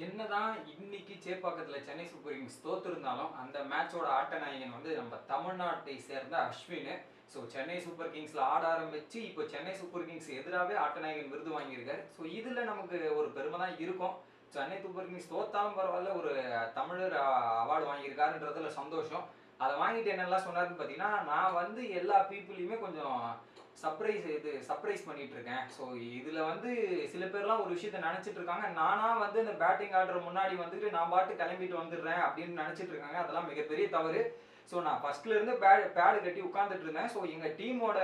என்னதான் இன்னைக்கு சேப்பாக்கத்துல Chennai super Kings தோத்திருந்தாலும் அந்த மேட்சோட ஆட்ட நாயகன் வந்து நம்ம தமிழ்நாட்டை சேர்ந்த அஸ்வின். ஸோ சென்னை சூப்பர் கிங்ஸ்ல ஆட ஆரம்பிச்சு இப்போ சென்னை சூப்பர் கிங்ஸ் எதிராகவே ஆட்ட நாயகன் விருது வாங்கியிருக்காரு. ஸோ இதுல நமக்கு ஒரு பெருமை தான் இருக்கும். சென்னை சூப்பர் கிங்ஸ் தோத்தாலும் பரவாயில்ல, ஒரு தமிழர் அவார்டு வாங்கியிருக்காருன்றதுல சந்தோஷம். அதை வாங்கிட்டு என்னெல்லாம் சொன்னாருன்னு பார்த்தீங்கன்னா, நான் வந்து எல்லா பீப்புளையுமே கொஞ்சம் சர்ப்ரைஸ் பண்ணிட்டு இருக்கேன். ஸோ இதுல வந்து சில பேர்லாம் ஒரு விஷயத்த நினைச்சிட்டு இருக்காங்க, நானா வந்து இந்த பேட்டிங் ஆடுற முன்னாடி வந்துட்டு நான் பாட்டு கிளம்பிட்டு வந்துடுறேன் அப்படின்னு நினைச்சிட்டு இருக்காங்க. அதெல்லாம் மிகப்பெரிய தவறு. ஸோ நான் ஃபர்ஸ்ட்ல இருந்து பேடு கட்டி உட்காந்துட்டு இருந்தேன். ஸோ எங்க டீமோட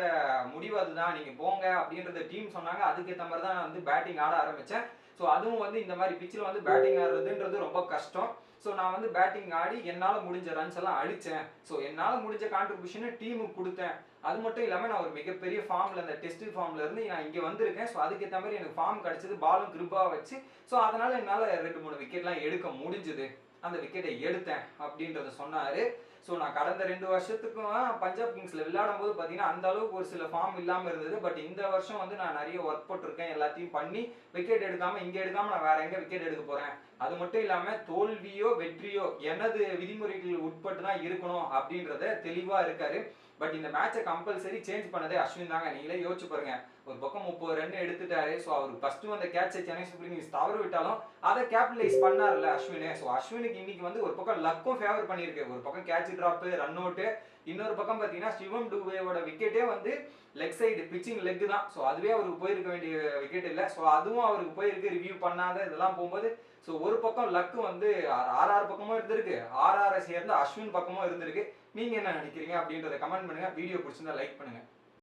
முடிவு அதுதான், நீங்க போங்க அப்படின்றத டீம் சொன்னாங்க. அதுக்கேற்ற மாதிரி தான் நான் வந்து பேட்டிங் ஆட ஆரம்பிச்சேன். ஸோ அதுவும் வந்து இந்த மாதிரி பிச்சில் வந்து பேட்டிங் ஆடுறதுன்றது ரொம்ப கஷ்டம். ஸோ நான் வந்து பேட்டிங் ஆடி என்னால் முடிஞ்ச ரன்ஸ் எல்லாம் அடித்தேன். ஸோ என்னால் முடிஞ்ச கான்ட்ரிபியூஷனை டீமுக்கு கொடுத்தேன். அது மட்டும் இல்லாமல் நான் ஒரு மிகப்பெரிய ஃபார்மில், அந்த டெஸ்ட் ஃபார்ம்ல இருந்து நான் இங்கே வந்திருக்கேன். ஸோ அதுக்கேற்ற மாதிரி எனக்கு ஃபார்ம் கிடச்சிது, பாலும் கிரிப்பாக வச்சு. ஸோ அதனால் என்னால் 2-3 விக்கெட்லாம் எடுக்க முடிஞ்சுது. அந்த விக்கெட்டை எடுத்தேன் அப்படின்றத சொன்னார். ஸோ நான் கடந்த 2 வருஷத்துக்கும் பஞ்சாப் கிங்ஸில் விளையாடும் போது பார்த்தீங்கன்னா அந்த அளவுக்கு ஒரு சில ஃபார்ம் இல்லாமல் இருந்தது. பட் இந்த வருஷம் வந்து நான் நிறைய ஒர்க் போட்டிருக்கேன், எல்லாத்தையும் பண்ணி விக்கெட் எடுக்காமல், இங்கே எடுக்காமல் நான் வேற எங்கே விக்கெட் எடுக்க போகிறேன். அது மட்டும் இல்லாமல் தோல்வியோ வெற்றியோ எனது விதிமுறைகள் உட்பட்டு தான் இருக்கணும் அப்படின்றத தெளிவாக இருக்காரு. பட் இந்த மேட்சை கம்பல்சரி சேஞ்ச் பண்ணதே அஸ்வின் தாங்க. நீங்களே யோசிச்சு பாருங்க, ஒரு பக்கம் 30 ரன் எடுத்துட்டாரு. ஸோ அவர் ஃபர்ஸ்ட் வந்த கேட்சை சென்னை சூப்பர் கிங்ஸ் தவறு விட்டாலும் அதை கேபிட்டலைஸ் பண்ணார்ல அஸ்வின். ஸோ அஸ்வினுக்கு இன்னைக்கு வந்து ஒரு பக்கம் லக்கும் ஃபேவர் பண்ணியிருக்கு. ஒரு பக்கம் கேட்ச் டிராப், ரன் அவுட்டு, இன்னொரு பக்கம் பார்த்தீங்கன்னா சிவம் டூபேவோட விக்கெட்டே வந்து லெக் சைடு பிச்சிங் லெக் தான். ஸோ அதுவே அவருக்கு போயிருக்க வேண்டிய விக்கெட் இல்லை. ஸோ அதுவும் அவருக்கு போயிருக்கு, ரிவ்யூ பண்ணாத இதெல்லாம் போகும்போது. ஸோ ஒரு பக்கம் லக்கு வந்து ஆர்ஆர் பக்கமும் இருந்திருக்கு, ஆர்ஆரை சேர்ந்த அஸ்வின் பக்கமும் இருந்திருக்கு. நீங்க என்ன நினைக்கிறீங்க அப்படின்றத கமெண்ட் பண்ணுங்க. வீடியோ பிடிச்சிருந்தா லைக் பண்ணுங்க.